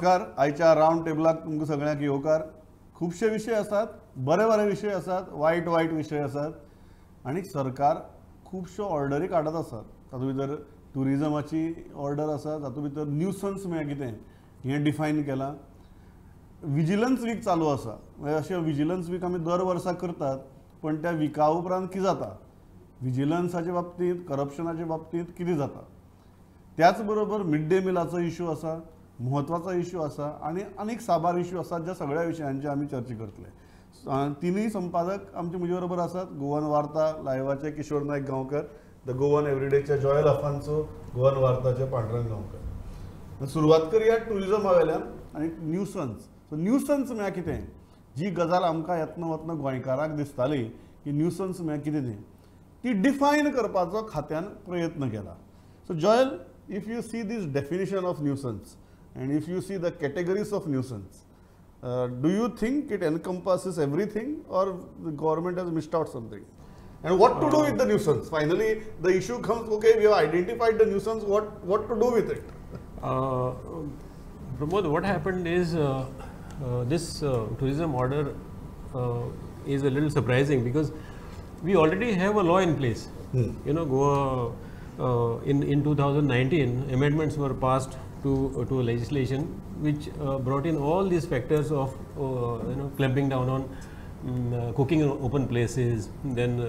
नमस्कार. आयच्या राउंड टेबलाक तुमकां सगळ्यांक येवकार. खुबशे विशय आसात, बरे बरे विशय आसात, वायट वायट विशय आसात आनी सरकार खुबश्यो ऑर्डरी काडत आसात. तातूंत भितर टुरिजमाची ऑर्डर आसा, तातूंत भितर न्यूसन्स म्हळ्यार कितें हें डिफायन केलां. विजिलन्स वीक चालू आसा. अशें विजिलन्स वीक आमी दर वर्सा करतात, पण त्या विका उपरांत कितें जाता, विजिलन्साच्या बाबतींत करप्शनाच्या बाबतींत कितें जाता. त्याच बरोबर मिड डे मिलाचो इश्यू आसा, म्हत्वाचो इश्यू आसा आनी आनीक साबार इश्यू आसात ज्या सगळ्या विशयांची आमी चर्चा करतले. तिनूय संपादक आमचे म्हजे बरोबर आसात. गोवन वार्ता लायव्हाचे किशोर नायक गांवकर, द गोवन एवरीडेच्या जॉयल अफांचो, गोवन वार्ताचे पांडुरंग गांवकर. सुरवात करुया टुरिजमा वयल्यान आनी न्यूसन्स. सो न्यूसन्स म्हळ्यार कितें, जी गजाल आमकां येतना वतना गोंयकाराक दिसताली की न्यूसन्स म्हळ्यार कितें ती डिफायन करपाचो खात्यान प्रयत्न केला. So Joel, if you see this definition of nuisance and if you see the categories of nuisance, do you think it encompasses everything or the government has missed out something? And what to do with the nuisance? Finally, the issue comes, okay, we have identified the nuisance, what to do with it? Pramod, what happened is this tourism order is a little surprising because we already have a law in place. You know, Goa in 2019 amendments were passed to a legislation which brought in all these factors of clamping down on cooking in open places, then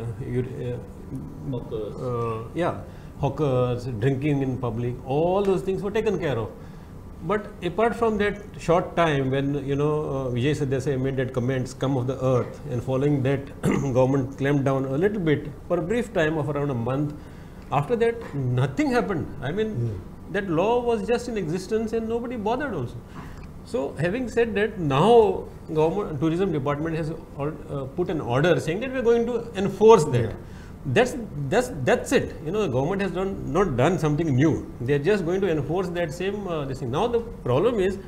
hawkers, drinking in public, all those things were taken care of. But apart from that short time when Vijay Sadesai made that comment, scum of the earth, and following that government clamped down a little bit for a brief time of around a month. After that, nothing happened. I mean, that law was just in existence and nobody bothered also. So, having said that, now government tourism department has put an order saying that we are going to enforce that. Yeah. That's it. The government has not done something new. They are just going to enforce that same this thing. Now the problem is,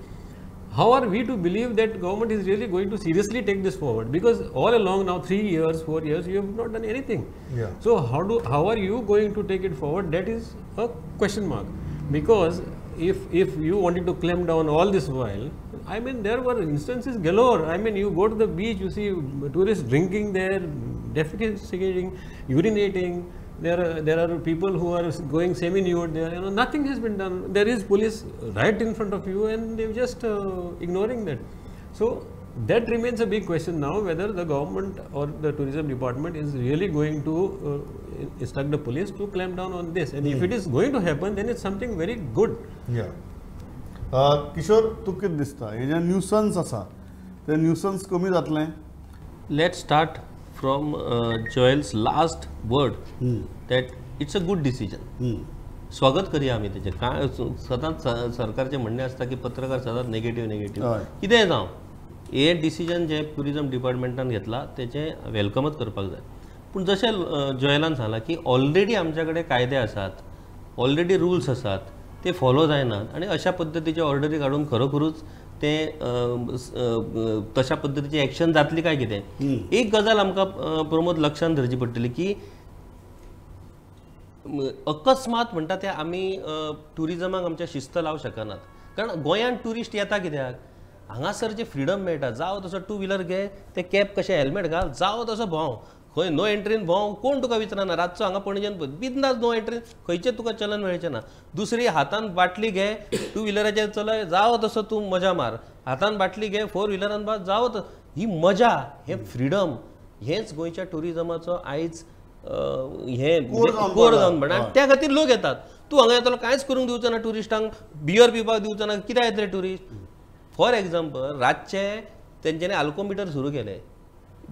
how are we to believe that government is really going to seriously take this forward? Because all along now, 3 years, 4 years, you have not done anything. Yeah. So how are you going to take it forward? That is a question mark. Because if you wanted to clamp down all this while, I mean, there were instances galore. I mean, you go to the beach, you see tourists drinking there, defecating, urinating. There are people who are going semi-nude there. Nothing has been done. There is police right in front of you, and they're just ignoring that. So that remains a big question now, whether the government or the tourism department is really going to instruct the police to clamp down on this. And if it is going to happen, then it's something very good. Yeah. Kishore, तुका कितें दिसता? हे जे nuisance आसा, ते nuisance कमी जातलें? Let's start from Joel's last word, that it's a good decision. स्वागत करूया आमी तेजें. काय सदांच सरकारचें म्हणणें आसता की पत्रकार सदांच नेगेटिव्ह कितेंय जावं, हे डिसिजन जे टुरिजम डिपार्टमेंटान घेतला तेचें वेलकमच करपाक जाय. पूण जशें जॉयलान सांगलां की ऑलरेडी आमच्या कडेन कायदे आसात, ऑलरेडी रुल्स आसात, ते फॉलो जायनात आनी अशा पद्दतीचे ऑर्डरी काडून खरोखरूच ते तशा पद्दतीची एक्शन जातली काय कितें. एक गजाल आमकां प्रमोद लक्षांत धरची पडटली की अकस्मात म्हणटा ते आमी टुरिजमाक आमच्या शिस्त लावंक शकनात. कारण गोंयांत टुरिस्ट येता कित्याक, हांगासर जे फ्रिडम मेळटा, जावं तसो टू व्हिलर घे, ते कॅप कशें हेल्मेट घाल, जावं तसो भोंव, खंय नो एंट्रीन भोंव, कोण तुका विचारना. रातचो हांगा पणजेन बिंदास नो एंट्रीन, खंयचें तुका चलन मेळचें ना. दुसरी हातान बाटली घे, टू व्हिलराचेर चलय, जावं तसो तूं मजा मार. हातान बाटली घे, 4 व्हिलरान बस, जावं ही मजा, हे फ्रिडम, हेच गोंयच्या टुरिजमाचो आयज हे कोर जावन म्हणा. त्या खातीर लोक येतात. तूं हांगा येतलो कांयच करूंक दिवचो ना टुरिस्टांक, बियर पिवपाक दिवचो ना. कित्याक येतले टुरिस्ट? फॉर एग्जाम्पल, रातचे तेंच्यांनी अल्कोमिटर सुरू केले.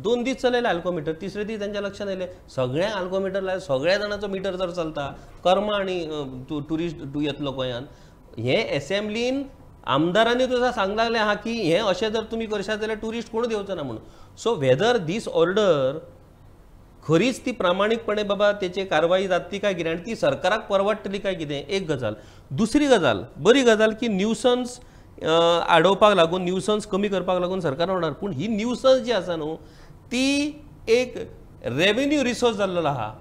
2 दीस चलयले अल्कोमिटर. तिसरे दीस त्यांच्या लक्षात येयलें सगळ्यांक अल्कोमिटर लायले, सगळ्या जाणांचो मिटर जर चलता, कर्मा आनी टुरिस्ट येतलो गोंयांत. हे एसेंब्लीन आमदारांनी तुका सांगूंक लागलें आहा की हे अशें जर तुमी करशात जाल्यार टुरिस्ट कोण येवचो ना म्हणून. सो वेदर दीस ऑर्डर खरीच ती प्रामाणीकपणे बाबा तेची कारवाई जातली काय कितें, आनी ती सरकाराक परवडटली काय कितें, एक गजाल. दुसरी गजाल, बरी गजाल की न्यूसन्स आडोवपाक लागून, न्यूसन्स कमी करपाक लागून सरकार होणार. पूण ही न्यूसन्स जी आसा न्हू, ती एक रेव्हेन्यू रिसोर्स जाल्लो आहा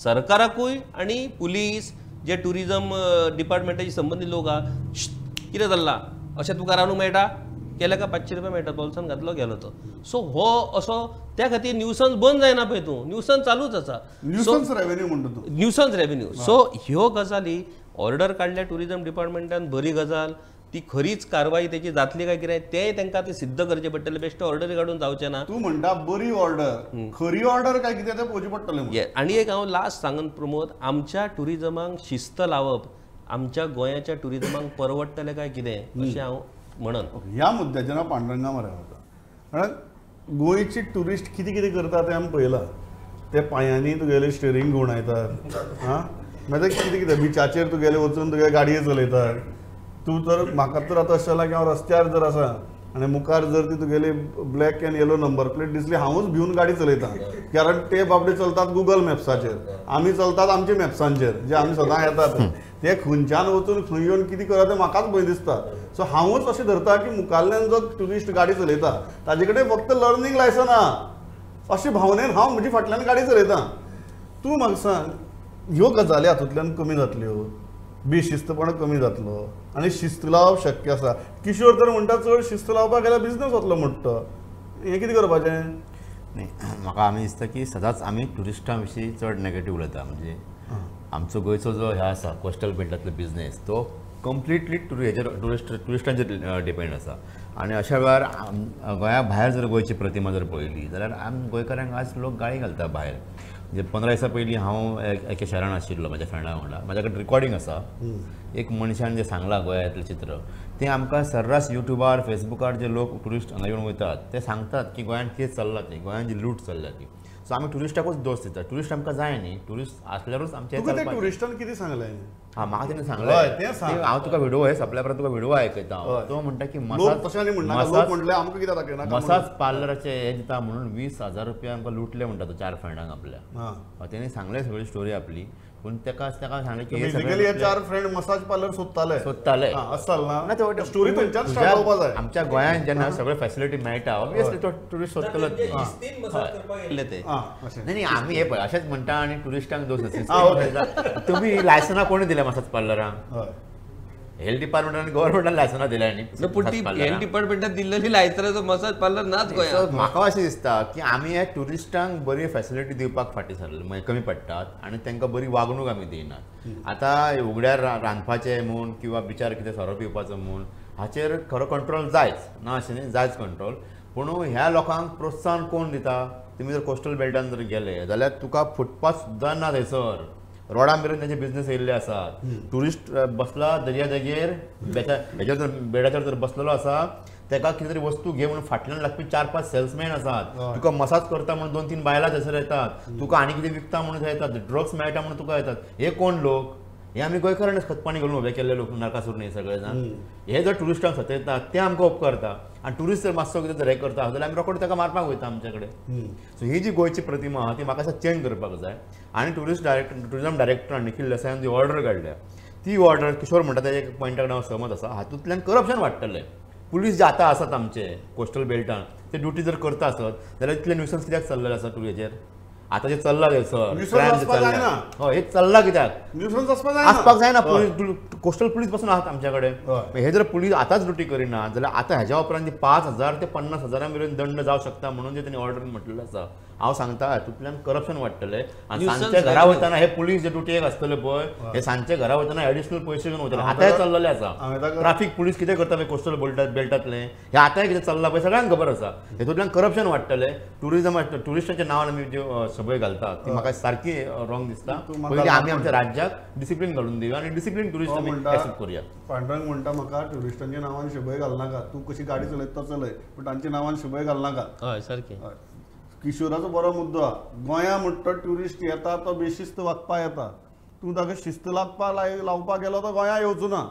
सरकाराकूय आनी पुलीस जे टुरिजम डिपार्टमेंटाची संबंधित लोक आहा. कितें जाल्ला अशें तुका रावूंक मेळटा केल्या का 500 रुपया मेळटा बोल्सान घातलो गेलो तो सो हो असो त्या खातीर न्यूसन्स बंद जायना पळय तूं न्यूसन्स चालूच आसा न्यूसन्स रेव्हेन्यू म्हणटा तूं न्यूसन्स रेव्हेन्यू सो ह्यो गजाली ऑर्डर काडल्या टुरिझम डिपार्टमेंटान बरी गजाल ती खरीच कारवाई त्याची जातली काय कितें तें तांकां ते सिद्ध करचें पडटलें बेश्टे ऑर्डरी काडून जावचें ना तू म्हणटा बरी ऑर्डर खरी ऑर्डर काय कितें तें पळोवचें पडटलें म्हणून. आनी एक हांव लास्ट सांगन प्रमोद आमच्या टुरिझमाक शिस्त लावप आमच्या गोंयाच्या टुरिझमाक परवडटलें काय कितें अशें हांव म्हणन. ह्या मुद्द्याचेर हांव पांडुरंगा मरे वता कारण गोंयची ट्युरिस्ट कितें कितें करता तें आमी पळयलां ते पांयांनी तुगेले स्टेरींग घुंवडायतात हां मागीर कितें कितें बिचाचेर तुगेले वचून तुगे गाडये चलयतात तूं तर म्हाका तर आतां अशें जाला की हांव रस्त्यार जर आसा आनी मुखार जर ती तुगेली black end yellow number plate दिसली हांवूच भिवन गाडी चलयतां कारण ते बाबडे चलतात गुगल मॅप्साचेर आमी चलतात आमच्या मॅप्सांचेर जे आमी सदां येतात ते खंयच्यान वचून खंय येवन कितें करता तें म्हाकाच भंय दिसता सो हांवूच अशें धरता की मुखारल्यान जो ट्युरिस्ट गाडी चलयता ताजे कडेन फक्त लर्निंग लायसन आहा अशे भावनेन हांव म्हजी फाटल्यान गाडी चलयतां तूं म्हाका सांग ह्यो गजाली हातूंतल्यान कमी जातल्यो बेशिस्तपण कमी जातलो आनी शिस्त लावप शक्य आसा किशोर तर म्हणटा चड शिस्त लावपाक गेल्यार बिझनस वतलो म्हणटा हें कितें करपाचें न्ही म्हाका आमी दिसता की सदांच आमी ट्युरिस्टां विशीं चड नॅगेटीव उलयता म्हणजे आमचो गोंयचो जो हे आसा कोस्टल बेल्टांतलो बिझनेस तो कंप्लिटली ट्युरिस्टांचेर डिपेंड आसा आनी अशा वेळार गोंया भायर जर गोंयची प्रतिमा जर पळयली जाल्यार आमी गोंयकारांक आज लोक गाळी घालता भायर म्हणजे 15 दिसां पयलीं हांव एके शारान आशिल्लो म्हाज्या फ्रेंडा वांगडा म्हाज्या कडेन रिकॉर्डिंग आसा एक मनशान जें सांगलां गोंयांतलें चित्र तें आमकां सर्रास युट्यूबार फेसबुकार जे लोक ट्युरिस्ट हांगा येवन वयतात ते सांगतात की गोंयांत कितें चल्लां तें गोंयांत जी लूट चल्ल्या ती सो आमी ट्युरिस्टाकूच दोश दितात ट्युरिस्ट आमकां जाय न्ही ट्युरिस्ट आसल्यारूच आमचें तुका त्या ट्युरिस्टान कितें सांगलें हां म्हाका तेणें हय, सांगलें तें सांग. हांव तुका व्हिडिओ हे सप्लाय परत तुका व्हिडिओ आयकयता तो म्हणटा की लोक तशें आनी म्हणटा लोक म्हणले आमकां कित्याक दाखयनाका मसाज पार्लराचे हे दिता म्हणून 20,000 रुपया आमकां लुटले म्हणटा तो 4 फ्रेंडांक आपल्या हां तेणें सांगलें सगळी स्टोरी आपली पूण ताका सांगलें की हे बेसिकली हे 4 फ्रेंड मसाज पार्लर सोदताले सोदताले आसताल ना ना ते स्टोरी थंयच्यान स्टार्ट जावपा जाय आमच्या गोंयांत जेन्ना सगळे फॅसिलिटी मेळटा ऑब्वियसली तो ट्युरिस्ट सोदतलोच न्ही. ते हां अशें नाही आमी हे पळय अशेंच म्हणटा आनी ट्युरिस्टांक दोश तुम्ही लायसनां कोणी दिल्या मसाज पार्लरांक हय हेल्थ डिपार्टमेंटान गव्हर्मेंटान लायसनां दिल्या न्ही पूण ती हेल्थ डिपार्टमेंटान दिल्लेली लायसनाचो मसाज पार्लर नाच So, गोंयांत म्हाका अशें दिसता की आमी ह्या ट्युरिस्टांक बरी फॅसिलिटी दिवपाक फाटीं सरले म्हणजे कमी पडटात आनी तांकां बरी वागणूक आमी दिनात आतां उगड्यार रांदपाचें म्हूण किंवा बिचार कितें सोरो पिवपाचो म्हूण हाचेर खरो कंट्रोल जायच ना अशें न्ही जायच कंट्रोल पूण ह्या लोकांक प्रोत्साहन कोण दिता तुमी जर कोस्टल बेल्टान जर गेले जाल्यार तुका फुटपाथ सुद्दां ना थंयसर रोडां मेरेन तेंचे बिझनेस येयल्ले आसात ट्युरिस्ट बसला दर्या देगेर हेचेर जर बेडाचेर जर बसलेलो आसा ताका कितें तरी वस्तू घे म्हणून फाटल्यान लागपी 4-5 सेल्समॅन आसात तुका मसाज करता म्हणून 2-3 बायलां थंयसर येतात तुका आनी कितें विकता म्हणून थंय येतात ड्रग्स मेळटा म्हणून तुका येतात हे कोण लोक हे आमी गोंयकारांनीच खतपाणी घालून उबे केल्ले लोक नारकासूर न्ही सगळे जाण हे जर ट्युरिस्टांक सतयतात ते आमकां उपकारता आनी ट्युरिस्ट जर मातसो कितें जर हे करता जाल्यार आमी रोखडे ताका मारपाक वयता आमचे कडेन सो ही जी गोंयची प्रतिमा आहा ती म्हाका अशें चेंज करपाक जाय आनी टुरिझम डायरेक्टर निखील देसायान जी ऑर्डर काडल्या ती ऑर्डर किशोर म्हणटा तेच्या एक पॉयंटाक हांव सहमत आसा हातूंतल्यान करप्शन वाडटलें पुलीस जे आतां आसात आमचे कोस्टल बेल्टान ते ड्युटी जर करता आसत जाल्यार इतले न्युसन्स कित्याक चल्लेले आसा टुरिचेर आतां जे चल्ला थंयसर हय हे चल्ला कित्याक न्यूसन्स आसपाक जायना कोस्टल पुलीस पासून आहात आमच्या कडेन हे जर पुलीस आतांच ड्युटी करिना जाल्यार आतां हेज्या उपरांत 5,000 ते 50,000 मेरेन दंड जावं शकता म्हणून जे तेणी ऑर्डर म्हटलेलें आसा हांव सांगता हातूंतल्यान करप्शन वाडटलें आनी सांजचे घरा वयताना हे पुलीस जे ड्युटेक आसतले पळय हे सांजचे घरा वयताना एडिशनल पयशे घेवन वयतले आतां हे चल्लेलें आसा ट्राफीक पुलीस कितें करता पळय कोस्टल बेल्टांतले हे आतांय कितें चल्लां पळय सगळ्यांक खबर आसा हेतूंतल्यान करप्शन वाडटलें ट्युरिस्टांच्या नांवान आमी ज्यो सभय घालतात ती म्हाका सारकी रॉंग दिसता पयलीं आमी आमच्या राज्याक डिसिप्लीन घालून दिवया आनी डिसिप्लीन ट्युरिस्ट आमी एक्सेप्ट करूया पांडुरंग म्हणटा म्हाका ट्युरिस्टांच्या नांवान शुभय घालनाका तूं कशी गाडी चलयता तो चलय पूण तांच्या नांवान शुभय घालनाका हय सारकें किशोराचो बरो मुद्दो आहा गोंया म्हणटा ट्युरिस्ट येता तो बेशिस्त वागपा येता तूं ताका शिस्त लावपाक गेलो तो गोंया येवचो ना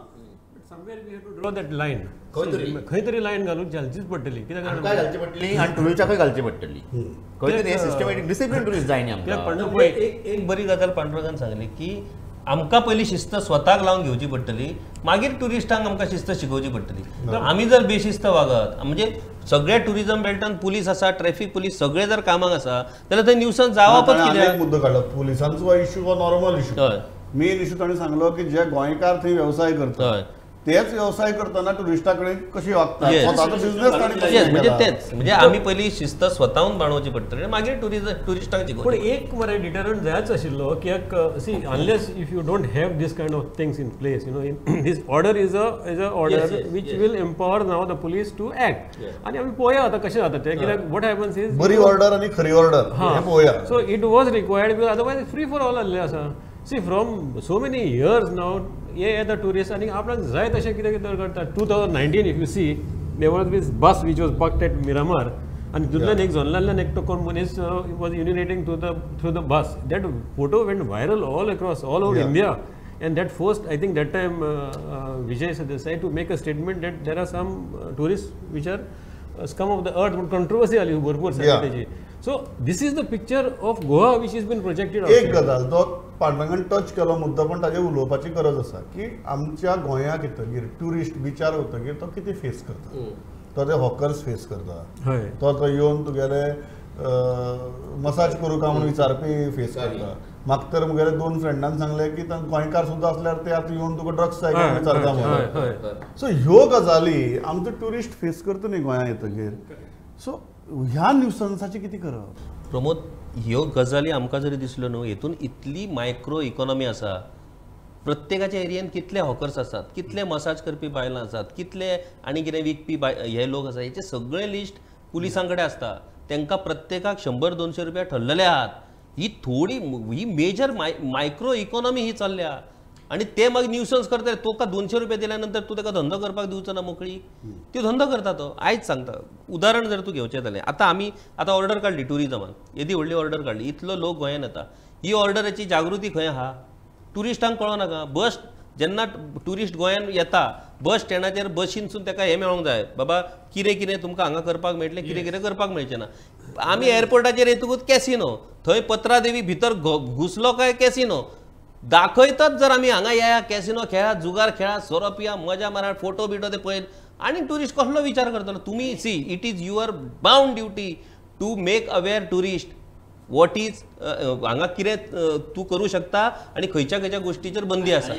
somewhere we have to draw that line खंय तरी लायन घालूंक घालचीच पडटली कित्याक आमकां घालची पडटली आनी ट्युरिस्टाकय घालची पडटली खंय तरी सिस्टमॅटीक डिसिप्लीन ट्युरिस्ट जाय न्ही आमकां एक बरी गजाल पांडुरंगान सांगली की आमकां पयली शिस्त स्वताक लावन घेवची पडटली मागीर ट्युरिस्टांक आमकां शिस्त शिकोवची पडटली आमी जर बेशिस्त वागत म्हणजे सगळ्या टुरिझम बेल्टान पुलीस आसा ट्रॅफिक पुलीस सगळे जर कामाक आसा जाल्यार थंय न्यूसन्स जावपच कित्याक मुद्दो काडलो पुलिसांचो इश्यू हो नॉर्मल इश्यू मेन इश्यू ताणें सांगलो की जे गोंयकार थंय वेवसाय करता तेच व्यवसाय करताना टुरिस्टाकडे कशी वागतात Yes. स्वतःचा बिझनेस आणि कशी Yes, म्हणजे केला. तेच म्हणजे आमी पयलीं शिस्त स्वताहून बाळोवची पडटली मागीर टुरिस्टांक पण शिकोवची एक मरे डिटरंट जायच आशिल्लो कित्याक see unless if you don't have this kind of things in place this order is a order which will empower now the police to act आणि आमी पळोवया आतां कशें जाता तें कित्याक वॉट हॅपन्स इज बरी ऑर्डर आणि खरी ऑर्डर हे पळोवया. So it was required because otherwise free for all आसलें आसा see from so many years now हे येता टुरिस्ट आनी आपणाक जाय तशें कितें कितें करता 2019 if you see there was this bus which was parked at Miramar आनी तितूंतल्यान एक झोनलांतल्यान एकटो कोण मनीस was urinating through the bus that photo went viral all across all over India and that forced I think that time Vijay Sadesai to make a statement that there are some tourists which are scum of the earth controversy आली भरपूर त्याची. So this is the picture of Goa which has been projected एक गजाल तो पांडुरंगान touch केलो मुद्दो पण ताजेर उलोवपाची गरज आसा की आमच्या गोंयांत येतकीर ट्युरिस्ट बिचार वतकीर तो कितें फेस करता. तो ते हॉकर्स फेस करता, हय तो येवन तुगेले मसाज करूं काय म्हणून विचारपी फेस करता. म्हाका तर मुगेले 2 फ्रेंडान सांगलें की गोंयकार सुद्दां असल्यार ते आतां येवन तुका ड्रग्स जाय काय विचारता म्हणून. सो ह्यो गजाली आमचो ट्युरिस्ट फेस करता न्ही गोंयांत येतकीर. सो ह्या न्यूसन्साचें कितें करप. प्रमोद ह्यो गजाली आमकां जरी दिसल्यो न्हू हेतून इतली मायक्रो इकॉनॉमी आसा. प्रत्येकाच्या एरियेन कितले हॉकर्स आसात, कितले मसाज करपी बायलां आसात, कितले आनी कितें विकपी हे लोक आसात, हेचे सगळे लिस्ट पुलिसां कडेन आसता. तांकां प्रत्येकाक 100-200 रुपया ठरलेले आहात. ही मेजर मायक्रो इकॉनॉमी ही चल्ल्या आनी ते मागीर न्यूसन्स करता. तुका 200 रुपया दिल्या नंतर तूं ताका धंदो करपाक दिवचो ना मोकळी. त्यो धंदो करता तो. आयज सांगता उदाहरण जर तूं घेवचें जालें आतां ऑर्डर काडली टुरिजमान येदी व्हडली ऑर्डर काडली इतलो लोक गोंयांत येता. ही ऑर्डराची जागृती खंय आहा टुरिस्टांक कळो नाका. बस जेन्ना टुरिस्ट गोंयांत येता बस स्टँडाचेर बसीनसून ताका हें मेळोंक जाय बाबा कितें कितें तुमकां हांगा करपाक मेळटलें कितें कितें करपाक मेळचें ना. आमी एअरपोर्टाचेर येतकूच कॅसिनो थंय पत्रादेवी भितर घुसलो काय कॅसिनो दाखयतात. जर आमी हांगा या कॅसिनो खेळा जुगार खेळा 100 रुपया मजा मारा फोटो बिटो ते पळयत आनी टुरिस्ट कसलो विचार करतलो. तुमी see it is your bound duty to make aware tourist what is हांगा कितें तूं करूं शकता आनी खंयच्या खंयच्या गोश्टीचेर बंदी आसा.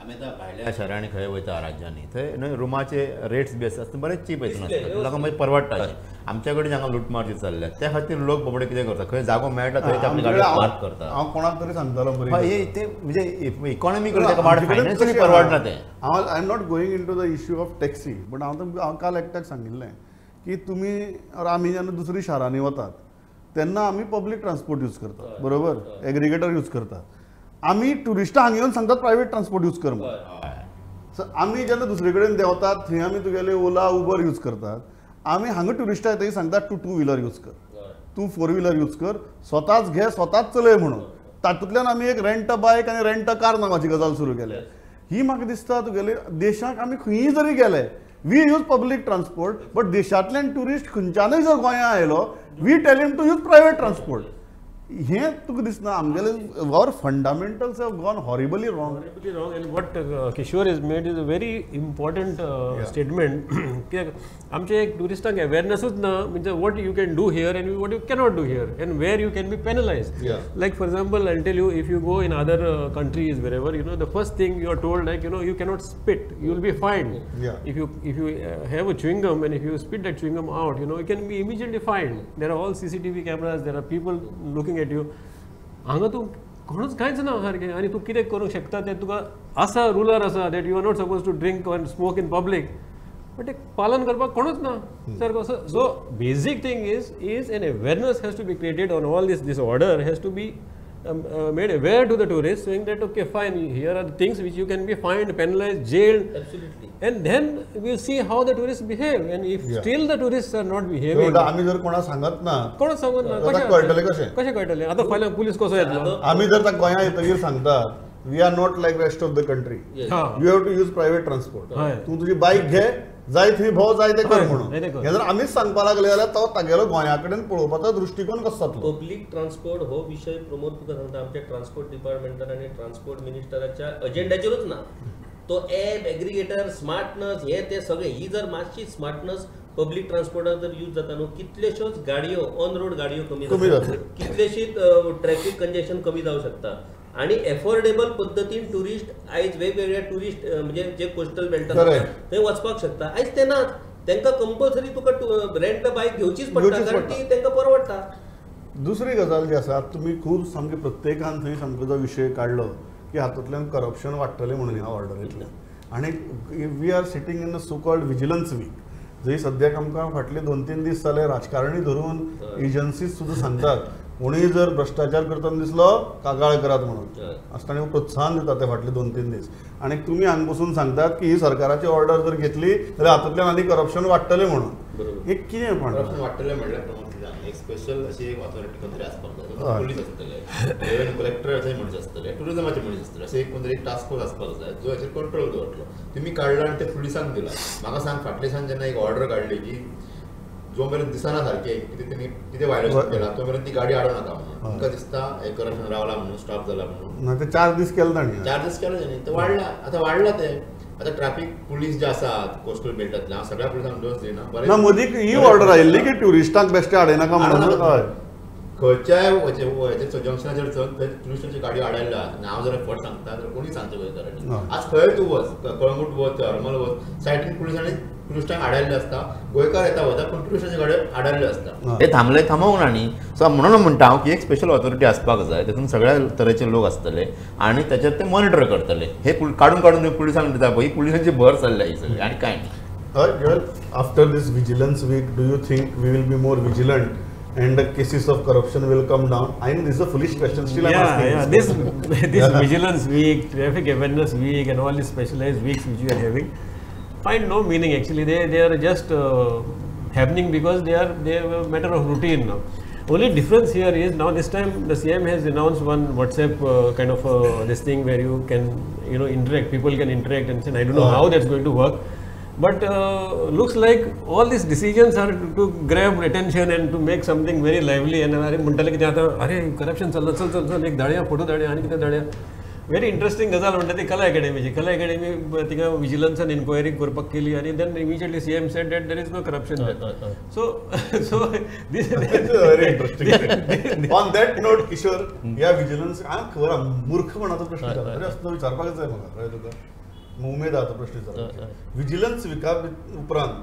आमी आतां भायल्या शहरांनी खंय वयता राज्यांनी थंय न्हय रुमाचे रेट्स बी आसता बरेच चीप येतून आसतात. लोकांक मागीर परवडटा. आमच्या कडेन हांगा लुटमार जी चल्ल्या त्या खातीर लोक बाबडे कितें करता खंय जागो मेळटा थंय आपली गाडी पार्क करता. हांव कोणाक तरी सांगतालो बरी हे ते म्हणजे इकॉनॉमी फायनान्शियली परवडना तें. I am not going in to the issue of taxi but हांव काल एकट्याक सांगिल्लें की तुमी आमी जेन्ना दुसरी शारांनी वतात तेन्ना आमी पब्लीक ट्रान्सपोर्ट यूज करतात बरोबर एग्रिगेटर यूज करतात. आमी टुरिस्टां हांगा येवन सांगतात प्रायवेट ट्रान्सपोर्ट यूज कर म्हणून. सो आमी जेन्ना दुसरे कडेन देंवतात थंय आमी तुगेले ओला उबर यूज करतात. आमी हांगा टुरिस्टां येतकीर सांगतात तूं 2 व्हिलर यूज कर, तूं 4 व्हिलर यूज कर, स्वताच घे स्वताच चलय म्हणून. तातूंतल्यान आमी एक रेंट अ बायक आनी रेंट अ कार नांवाची गजाल सुरू केल्या. ही म्हाका दिसता तुगेले देशाक आमी खंयी जरी गेले we use public transport but देशांतल्यान टुरिस्ट खंयच्यानय जर गोंयांत आयलो we tell him to use private transport. हें तुका दिसना आमगेले our fundamentals have gone horribly wrong. and what Kishore has made is a very important statement. आमचे एक टुरिस्टांक अवेअरनेसूच ना म्हणजे what you can do here and what you cannot do here and where you can be penalized. Like for example I'll tell you if you go in other countries wherever the first thing you are told like you cannot spit, you will be fined. If you have a chewing gum and if you spit that chewing gum out you can be immediately fined. There are all CCTV cameras, there are people looking at you. हांगा तूं कोणूच कांयच ना सारकें आनी तूं कितें करूंक शकता तें तुका आसा रुलर आसा that you are not suppose to drink or smoke in public but एक पालन करपाक कोणूच ना सारको. So basic thing is an awareness has to be created on all this order has to be made aware to the tourists saying that okay fine here are the things which you can be fined, penalized, jailed. Absolutely. And then we'll see how the tourists behave and if still the tourists are not behaving. आमी जर कोणाक सांगत ना कोणच सांगत ना कशें कळटलें. आतां फाल्यां पुलीस कसो येतलो. आमी जर ताका गोंयांत येतकीर सांगतात we are not like rest of the country you have to use private transport. तूं तुजी बायक घे जाय थंय भोंव जाय तें कर म्हणून. हे जर आमीच सांगपाक लागले जाल्यार तो तागेलो गोंया कडेन पळोवपाचो दृश्टिकोन कसो जातलो. पब्लीक ट्रान्सपोर्ट हो विशय प्रमोद तुका सांगता आमच्या ट्रान्सपोर्ट डिपार्टमेंटान आनी ट्रान्सपोर्ट मिनिस्टराच्या अजेंड्याचेरूच ना. तो ऍप एग्रिगेटर स्मार्टनस हे ते सगळे ही जर मातशी स्मार्टनस पब्लीक ट्रान्सपोर्टार जर यूज जाता न्हू कितल्योश्योच गाडयो ऑन रोड गाडयो कमी जातात, कितलेशीच ट्रॅफिक कंजेशन कमी जावं शकता. आणि एफोर्डेबल पद्दतीन टुरिस्ट आयज वेगवेगळ्या टुरिस्ट म्हणजे जे कोस्टल बेल्टात Correct. थंय वचपाक शकता. आयज ते नात, तांकां कंपल्सरी तुका रेंट बायक घेवचीच पडटा कारण ती तांकां परवडटा. दुसरी गजाल जी आसा, तुम्ही खूब सामके प्रत्येकान थंय सामको जो विशय काडलो की हातूंतल्यान करप्शन वाडटलें म्हणून ह्या ऑर्डरींतल्यान. आनी we are sitting in a so called vigilance week, जंय सद्याक आमकां फाटले 2-3 दीस जाले राजकारणी धरून एजन्सीज सुद्दां सांगतात कोणीय जर भ्रष्टाचार करतना दिसलो कागाळ करात म्हणून आसतना प्रोत्साहन दितात ते फाटले 2-3 दीस. आनी तुमी हांगा बसून सांगतात की ही सरकाराची ऑर्डर जर घेतली जाल्यार हातूंतल्यान आनी करप्शन वाडटलें म्हणून. हे कितें पण करप्शन वाडटलें म्हणल्यार एक स्पेशल अशी एक ऑथॉरिटी खंय तरी आसपाक जाय. पुलीस आसतले, रेव्हेन्यू कलेक्टर अशे मनीस आसतले, टुरिजमाचे मनीस आसतले, अशें एक कोण तरी टास्क फोर्स आसपाक जाय जो हेचेर कंट्रोल दवरतलो. तुमी काडला आनी ते पुलिसांक दिला. म्हाका सांग फाटले दिसान जेन्ना एक ऑर्डर काडली की जो मेरेन दिसना सारकें कितें तेणी कितें वायलेशन केलां तो मेरेन ती गाडी हाडूं नाका म्हणून तुमकां दिसता हे करप्शन रावला म्हणून स्टॉप जाला म्हणून. ना ते 4 दीस केलें ताणें. 4 दीस केलें तेणी ते वाडला. आतां वाडला ते. आतां ट्रॅफिक पुलीस जे आसात कोस्टल बेल्टांतले, हांव सगळ्या पुलिसांक दोश दिना. ना मदीं ही ऑर्डर आयिल्ली की ट्युरिस्टांक बेश्टे हाडनाका म्हणून. हय, खंयच्याय जंक्शनाचेर चल थंय टुरिस्टांची गाडी हाडायल्यो आसा आनी हांव जर फट सांगता जाल्यार कोणी सांगचो गोंयकारांनी. आज खंय तूं वच, कळंगूट वच, हरमल वच, सायटीन पुलिसांनी टुरिस्टांक हाडायल्ले आसता. गोंयकार येता वता पूण टुरिस्टांची गाडी हाडायल्यो आसता. ते थांबोवंक ना न्ही. सो म्हणून म्हणटा हांव की एक स्पेशल ऑथॉरिटी आसपाक जाय, तातूंत सगळ्या तरेचे लोक आसतले आनी ताचेर ते मॉनिटर करतले. हे काडून काडून पुलिसांक दिता पळय, ही पुलिसांची भर चल्ल्या ही सगळी आनी कांय नाही. Well, after this vigilance week, do you think we will be more vigilant and the cases of corruption will come down? I know this is a foolish question. Still, I'm asking. Yeah. This vigilance week, traffic awareness week, and all these specialized weeks which we are having find no meaning actually. They are just happening because they are a matter of routine now. Only difference here is now this time the CM has announced one WhatsApp kind of this thing where you can interact. People can interact and say I don't know how that's going to work. But looks like all these decisions are to grab attention and to make something very lively. And अरे म्हणटाले कितें आतां अरे corruption चल्ला चल एक धाडया photo धाडया आनी कितें धाडया. व्हेरी इंटरेस्टिंग गजाल म्हणटा ती कला अकॅडमीची. कला अकॅडमी तिका विजिलन्सान इन्क्वायरी करपाक केली आनी then immediately CM said that there is no corruption there. So this Very interesting. On that note, Kishore, या विजिलन्स खबर मूर्खपणाचो प्रश्न विचारता असलो विचारपाकच जाय म्हाका. कळ्ळें तुका? उमेद आहा तो प्रश्न विचारपाचो. विजिलन्स विका उपरांत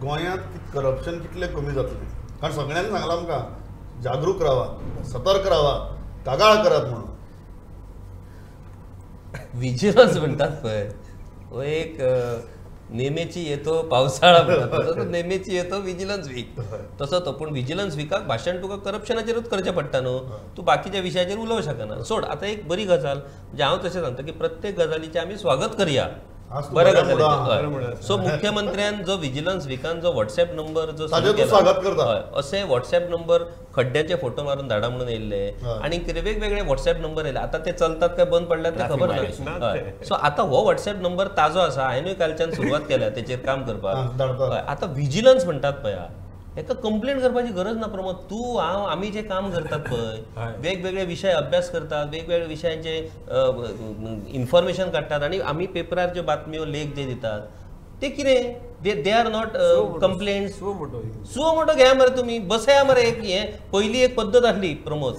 गोंयांत करप्शन कितलें कमी जातलें? कारण सगळ्यांनी सांगलां आमकां जागरूक रावा, सतर्क रावा, कागाळ करात म्हणून. विजिलन्स म्हणटात पळय हो एक नेमेची येतो पावसाळा म्हणटा तसो नेमेची येतो विजिलन्स वीक तसो तो. पूण विजिलन्स विकाक भाशण तुका करप्शनाचेरूच करचें पडटा न्हू. तूं बाकीच्या विशयाचेर उलोवंक शकना. सोड आतां एक बरी गजाल म्हणजे हांव तशें सांगता की प्रत्येक गजालीचें आमी स्वागत करया. बऱ्या गजालीचें. सो मुख्यमंत्र्यान जो विजिलन्स विकान जो व्हॉट्सॅप नंबर जो स्वागत करता असे व्हॉट्सॅप नंबर खड्ड्याचे फोटो मारून धाडा म्हणून येयल्ले आणि वेगवेगळे व्हॉट्सॅप नंबर येयले. आता ते चलतात काय बंद पडल्यात ते खबर ना. सो आता हो व्हॉट्सॅप नंबर ताजो आसा. हांवेंय कालच्यान सुरवात केल्या तेचेर काम करपाक. आता विजिलन्स म्हणटात पळय हेका कंप्लेंट करपाची गरज ना प्रमोद. तूं हांव आमी जे काम करतात पळय वेगवेगळे विशय अभ्यास करतात, वेगवेगळ्या विशयांचे इन्फॉर्मेशन काडटात आनी आमी पेपरार ज्यो बातम्यो लेख जे दितात ते कितें they are not complaints. So मोठो घ्या मरे तुमी बसया मरे. एक हे पयली एक पद्दत आसली प्रमोद,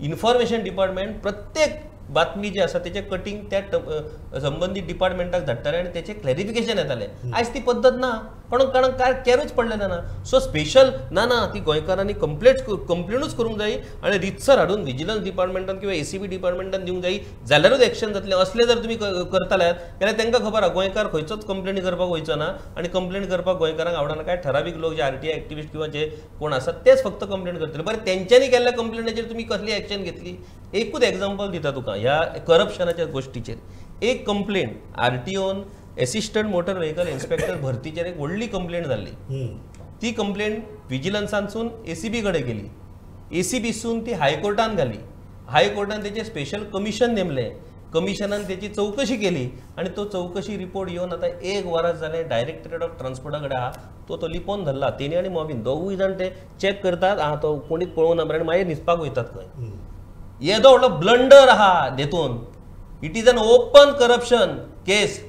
इन्फॉर्मेशन डिपार्टमेंट प्रत्येक बातमी जी आसा तेचे कटिंग त्या संबंधीत डिपार्टमेंटाक धाडटाले आनी तेचे क्लॅरिफिकेशन येताले. आयज ती पद्दत ना. कोणाक काय कॅरूच पडलेले ना. सो स्पेशल ना ती गोंयकारांनी कंप्लेनूच करूंक जाय आनी रितसर हाडून विजिलन्स डिपार्टमेंटान किंवा ACB डिपार्टमेंटान दिवंक जाय जाल्यारूच एक्शन जातलें. असले जर तुमी करताल्यात जाल्यार तांकां खबर आहा गोंयकार खंयचोच कंप्लेनी करपाक वयचो ना आनी कंप्लेंट करपाक गोंयकारांक आवडना. काय ठरावीक लोक जे RTI एक्टिविस्ट किंवा जे कोण आसात तेच फक्त कंप्लेंट करतले. बरें तेंच्यांनी केल्ल्या कंप्लेंटाचेर तुमी कसली एक्शन घेतली? एकूच एक्झाम्पल दिता तुका ह्या करप्शनाच्या गोष्टीचेर. एक कंप्लेंट RTOन एसिस्टंट मोटर व्हेकल इन्स्पेक्टर भरतीचेर एक व्हडली कंप्लेंट जाल्ली. ती कंप्लेंट विजिलन्सानसून ACB कडेन गेली. ACBसून ती हायकोर्टान घाली. हायकोर्टान तेचे स्पेशल कमिशन नेमलें. कमिशनान तेची चवकशी केली आनी तो चवकशी रिपोर्ट येवन आतां 1 वरां जालें डायरेक्टरेट ऑफ ट्रान्सपोर्टा कडेन आहा. तो लिपोवन धरला. तेणी आनी मॉबीन दोगूय जाण ते चॅक करतात. तो कोणीच पळोवना बरें आनी मागीर न्हिसपाक वयतात खंय. येदो व्हडलो ब्लंडर आहा देखून. It is an open corruption case.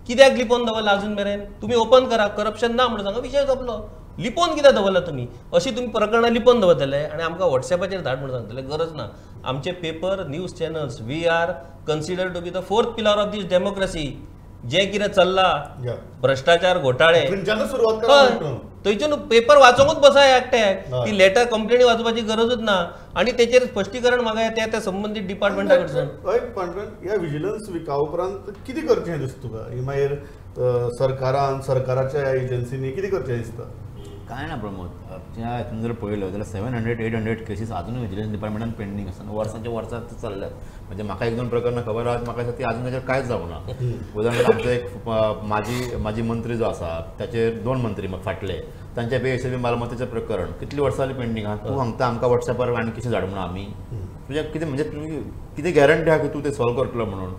कित्याक लिपोवन दवरला अजून मेरेन? तुम्ही ओपन करा. करप्शन ना म्हणून सांगा विषय सोंपलो. लिपोवन कित्याक दवरला तुमी अशी तुमी प्रकरणां लिपोवन दवरतले आनी आमकां वॉट्सॅपाचेर धाड म्हणून सांगतले गरज ना आमचे paper news channels we are considered to be the fourth pillar of this democracy जे कितें चल्ला भ्रष्टाचार घोटाळे थंयच्यानच सुरवात करा थंयच्यान पेपर वाचोंकूच बसाय एकट्याक ती लेटर कंप्लेनी वाचपाची गरजूच ना आनी तेचेर स्पश्टीकरण मागाय त्या संबंदीत डिपार्टमेंटा कडसून ह्या विजिलन्स विका उपरांत कितें करचें दिसता तुका ही मागीर सरकाराच्या एजन्सीनी कितें करचें दिसता काय ना प्रमोद त्या हातून जर पळयलो जाल्यार 700-800 केसीस अजून विजिलन्स डिपार्टमेंटान पेंडींग आसा वर्सांच्या वर्सां चल्ल्यात म्हणजे म्हाका 1-2 प्रकरणां खबर आहात म्हाका ती अजून ताचेर कांयच जावना उदाहरणार्थ आमचो एक माजी मंत्री जो आसा ताचेर 2 मंत्री फाटले तांच्या बेहिशेबी मालमत्तेचें प्रकरण कितलीं वर्सां जालीं पेंडींग आहा तूं सांगता आमकां वॉट्सॅपार आनी कशें धाड म्हणून आमी तुज्या कितें म्हणजे तुमी कितें गॅरंटी आहा की तूं तें सॉल्व करतलो म्हणून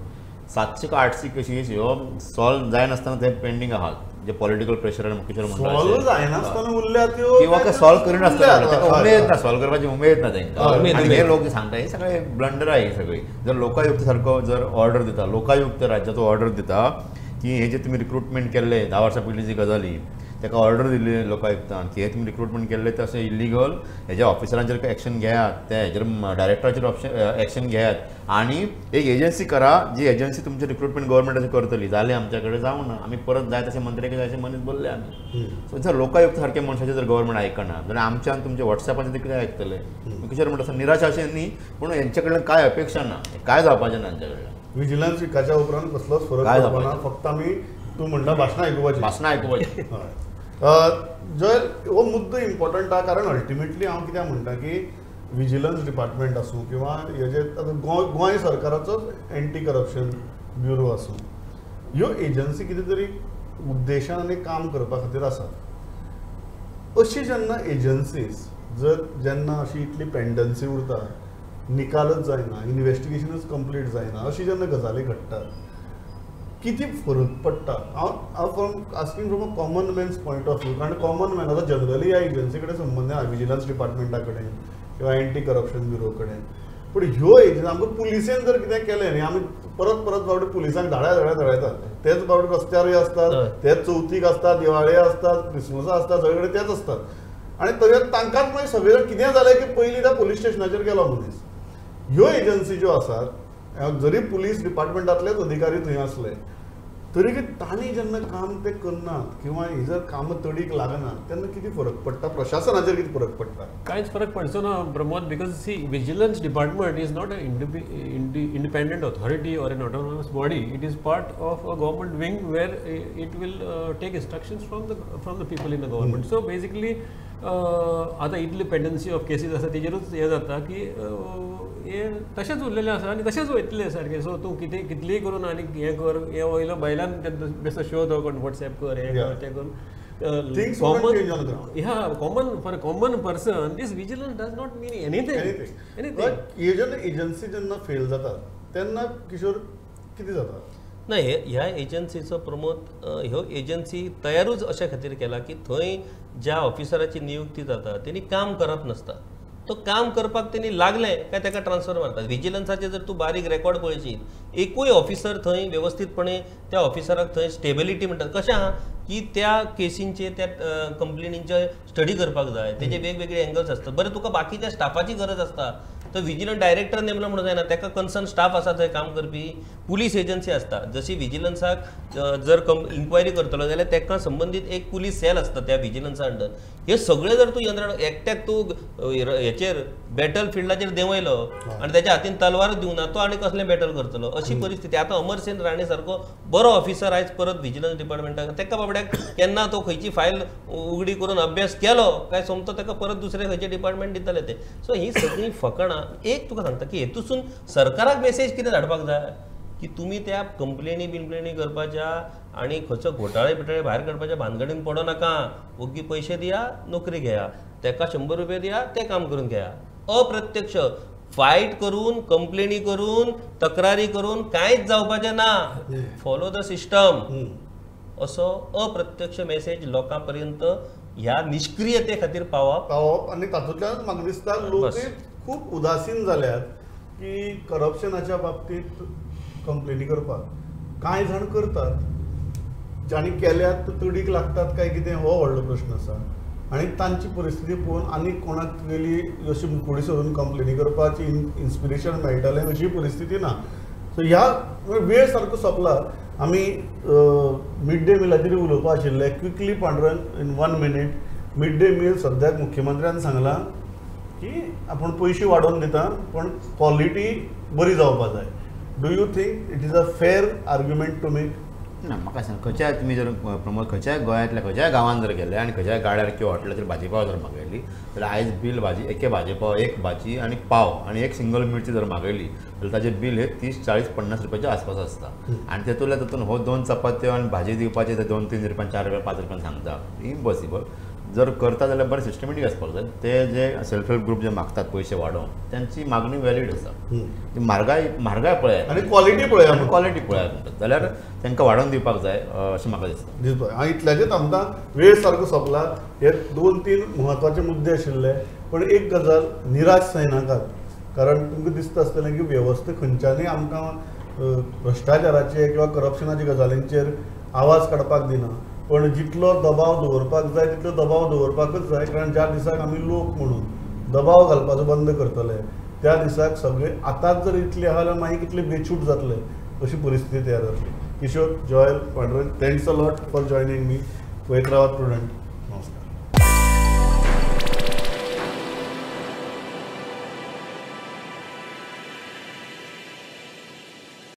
700 का 800 केसीस ह्यो सॉल्व जायनासतना ते पेंडींग आहात जे पॉलिटिकल प्रेशरान किशोर म्हणटा किंवा सॉल्व करिनासतना ताका उमेद ना सॉल्व करपाची उमेद ना तांकां हे लोक सांगता हे सगळे ब्लंडर आहे ही सगळी जर लोकायुक्त सारको जर ऑर्डर दिता लोकायुक्त राज्याचो ऑर्डर दिता की हे जे तुमी रिक्रुटमेंट केल्ले 10 वर्सां पयलीं जी गजाली ताका ऑर्डर दिली लोकायुक्तान की हे तुमी रिक्रुटमेंट केल्ले ते अशें इलिगल हेज्या ऑफिसरांचेर एक्शन घेयात त्या हेजेर डायरेक्टराचेर एक्शन घेयात आनी एक एजन्सी करा जी एजन्सी तुमचे रिक्रुटमेंट गव्हर्मेंटाचेर करतली जालें आमच्या कडेन जावं ना आमी परत जाय तशें मंत्र्याक जाय तशें मनीस बोल्ले आमी सो जर लोकायुक्त सारके मनशाचे जर गव्हर्मेंट आयकना जाल्यार आमच्यान तुमचे वॉट्सॅपाचेर ते कितें आयकतले कशें म्हणटा निराशा अशें न्ही पूण हेंचे कडल्यान कांय अपेक्षा ना काय जावपाचें ना हेंच्या कडल्यान विजिलन्स विकाच्या उपरांत कसलोच फरक पडना फक्त आमी तूं म्हणटा भाशणां आयकुपाची जर हो मुद्दो इम्पॉर्टंट आहा कारण अल्टिमेटली हांव कित्याक म्हणटा की विजिलन्स डिपार्टमेंट आसूं किंवा हेजे गोंय सरकाराचो एंटी करप्शन ब्युरो आसूं ह्यो एजन्सी कितें तरी उद्देशान आनी काम करपा खातीर आसात अशी जेन्ना एजन्सीज जेन्ना अशी इतली पेंडन्सी उरता निकालच जायना इन्व्हेस्टिगेशनच कंप्लीट जायना अशी जेन्ना गजाली घडटात किती फरक पडटा हांव from asking from a common man's point of view कारण कॉमन मॅन आतां जनरली ह्या एजन्सी कडेन संबंद आहा विजिलन्स डिपार्टमेंटा कडेन किंवा एंटी करप्शन ब्युरो कडेन पूण ह्यो एजन्सी आमकां पुलिसेन जर कितें केलें न्ही आमी परत बावडे पुलिसांक धाडतात तेच बावडे रस्त्यारूय असतात तेच चवथीक असतात दिवाळे असतात क्रिसमसा असतात सगळे कडेन तेच असतात आनी तरी तांकांच मागीर सगळे कितें जालें की पयलीं त्या पुलीस स्टेशनाचेर गेलो मनीस ह्यो एजन्सी ज्यो आसात जरी पुलीस डिपार्टमेंटांतलेच अधिकारी थंय असले तरी तांणी जेन्ना काम ते करनात किंवा ही जर कामां तडीक लागनात तेन्ना कितें फरक पडटा प्रशासनाचेर कितें फरक पडटा कांयच फरक पडचो ना Pramod because see vigilance department is not a independent authority or an autonomous body it is part of a government wing where it will take instructions from the people in the government so basically आतां इतली pendency of cases आसा तेजेरूच हें जाता की हे तशेंच उरलेलें आसा आनी तशेंच वयतलें सारकें सो तूं कितलीय करून आनी हें कर हें वयलो बायलान बेश्टो शो दो कोण वॉट्सॅप कर हें कर तें कर common for a common person this vigilance does not mean anything जेन्ना एजन्सी जेन्ना फेल जातात तेन्ना किशोर कितें जाता ना ह्या एजन्सीचो प्रमोद ह्यो एजन्सी तयारूच अशा खातीर केला की थंय ज्या ऑफिसराची नियुक्ती जाता तेणी काम करप नासता तो काम करपाक तेणी लागले काय ताका ट्रान्सफर मारतात विजिलन्साचे जर तूं बारीक रेकॉर्ड पळयशीत एकूय ऑफिसर थंय वेवस्थीतपणे त्या ऑफिसराक थंय स्टेबिलिटी म्हणटात कशें आहा की त्या केसींचे त्या कंप्लेनींचे स्टडी करपाक जाय तेजे वेगवेगळे एंगल्स आसतात बरें तुका बाकीच्या स्टाफाची गरज आसता तर विजिलन्स डायरेक्टर नेमलो म्हणून जायना ताका कन्सर्न स्टाफ आसा थंय काम करपी पुलीस एजन्सी आसता जशी विजिलन्साक जर इन्क्वायरी करतलो जाल्यार ताका संबंदीत एक पुलीस सेल आसता त्या विजिलन्सा अंडर हे सगळे जर तूं यंत्रणा एकट्याक तूं हेचेर बॅटल फिल्डाचेर देंवयलो आनी त्याच्या हातीन तलवार दिवना तो आनी कसलें बॅटल करतलो अशी परिस्थिती आतां अमरसेन राणे सारको बरो ऑफिसर आयज परत विजिलन्स डिपार्टमेंटाक ताका बाबड्याक केन्ना तो खंयची फायल उगडी करून अभ्यास केलो काय सोमतो ताका परत दुसरे खंयचे डिपार्टमेंट दितले ते सो ही सगळी फकाणां एक तुका सांगता की हेतूसून सरकाराक मेसेज कितें धाडपाक जाय की तुम्ही त्या कंप्लेनी करपाच्या आणि खंयचो घोटाळे बिटाळे भायर काडपाच्या भानगडीन पडो नाका ओग्गी पयशे दिया नोकरी घेया ताका 100 रुपया दिया ते काम करून घेया अप्रत्यक्ष फायट करून कंप्लेनी करून तक्रारी करून कांयच जावपाचें ना फॉलो द सिस्टम असो अप्रत्यक्ष मेसेज लोकां पर्यंत ह्या निष्क्रियते खातीर पावप आनी तातूंतल्यान म्हाका दिसता लोक खूब उदासीन जाल्यात की करप्शनाच्या बाबतींत कंप्लेनी करपाक कांय जाण करतात जाणी केल्यात तडीक लागतात काय कितें हो व्हडलो प्रश्न आसा आनी तांची परिस्थिती पळोवन आनी कोणाक गेली अशी मुखोडी सोडून कंप्लेनी करपाची इन्स्पिरेशन मेळटलें अशी परिस्थिती ना. सो ह्या वेळ सारको सोंपला. आमी मिड डे मिलाचेर उलोवपा आशिल्ले. Quickly Pandurang in 1 minute mid day meal सद्याक मुख्यमंत्र्यान सांगलां की आपूण पयशे वाडोवन दिता पण क्वॉलिटी बरी जावपा जाय. Do you think it is a fair argument to make? ना म्हाका सांग, खंयच्याय तुमी जर प्रमोद खंयच्याय गोंयांतल्या खंयच्याय गांवांत जर गेले आनी खंयच्याय गाड्यार किंवा हॉटेलाचेर भाजी पाव जर मागयली जाल्यार आयज बील भाजी एके भाजी पाव एक भाजी आनी पाव आनी एक सिंगल मिरची जर मागयली जाल्यार ताजें बील हे 30-40-50 रुपयाच्या आसपास आसता. आनी तातूंत हो 2 चपात्यो आनी भाजी दिवपाचे ते 2-3 रुपयान 4 रुपया 5 रुपयान सांगता. इम्पॉसिबल. जर करता जाल्यार बरें सिस्टमॅटीक आसपाक जाय. ते जे सेल्फ हेल्प ग्रुप जे मागतात पयशे वाडोवंक त्यांची मागणी वॅलीड आसा. ती म्हारगाय पळयात आनी क्वॉलिटी पळया. क्वॉलिटी पळयात म्हणटात जाल्यार तांकां वाडोवन दिवपाक जाय अशें म्हाका दिसता. हांव इतल्याचेच आमकां वेळ सारको सोंपला. हे 2-3 म्हत्वाचे मुद्दे आशिल्ले पण एक गजाल निराश जायनाकात. कारण तुमकां दिसता आसतलें की वेवस्था खंयच्यानय आमकां भ्रश्टाचाराचे किंवा करप्शनाच्या गजालींचेर आवाज काडपाक दिना. पण जितलो दबाव दवरपाक जाय तितलो दबाव दवरपाकच जाय. कारण ज्या दिसाक आमी लोक म्हणून दबाव घालपाचो बंद करतले त्या दिसाक सगळे आतांच जर इतले आहा जाल्यार मागीर कितले बेछूट जातले अशी परिस्थिती तयार जातली. Kishore, Joel, Pandurang, thanks a lot for joining me. पळयत रावात प्रुडंट.